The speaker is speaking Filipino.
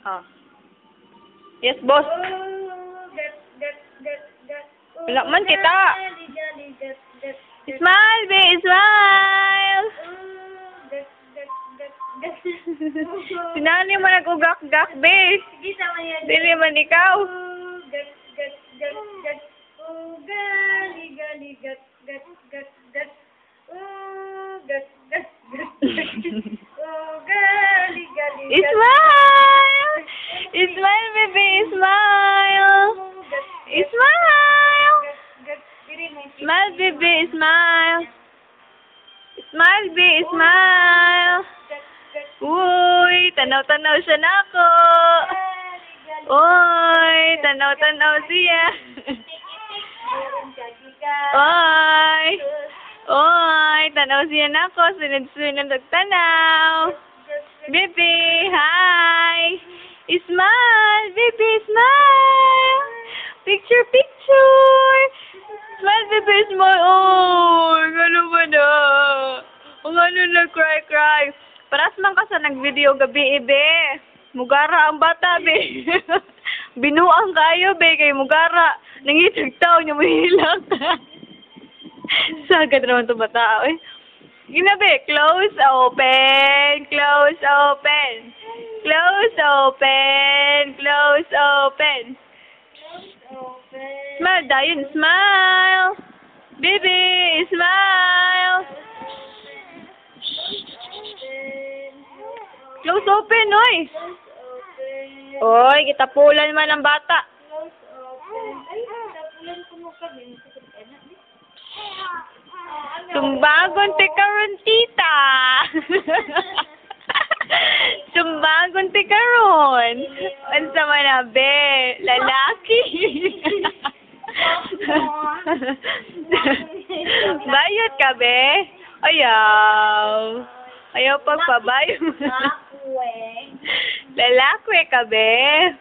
Oh. Yes, boss. Wala man kita. Smile, be, smile. Sinani mo nag-ugak-gak, be. Dili man ikaw. Smile! Smile, baby, smile! Smile! Smile, baby, smile! Smile, baby, smile! Uy, tanaw-tanaw siya na ako! Uy, tanaw-tanaw siya! Uy! Uy, tanaw siya na ako! Sunod-sunod nagtanaw! Baby, hi! Smile! Baby, smile! Picture, picture! Smile, baby, smile! Oh, ano ba na? Ang ano na, cry. Paras man ka sa nag-video gabi, be. Mugara ang bata, be. Binuang kayo, be, kay Mugara. Nangitag tao niya, mahilang. Sagad naman ito bata, eh. Ginabi, close, open, close, open. Close, open, close, open. Smile, Dayan, smile. Baby, smile. Close, open, oy. Oy, kitapulan man ang bata. Sumbagon te karon tita. Sumbagon te karon. Unsa man na be? Lalaki. Bayot ka be? Ayaw. Ayaw pagpabayo. Lalaki ka be?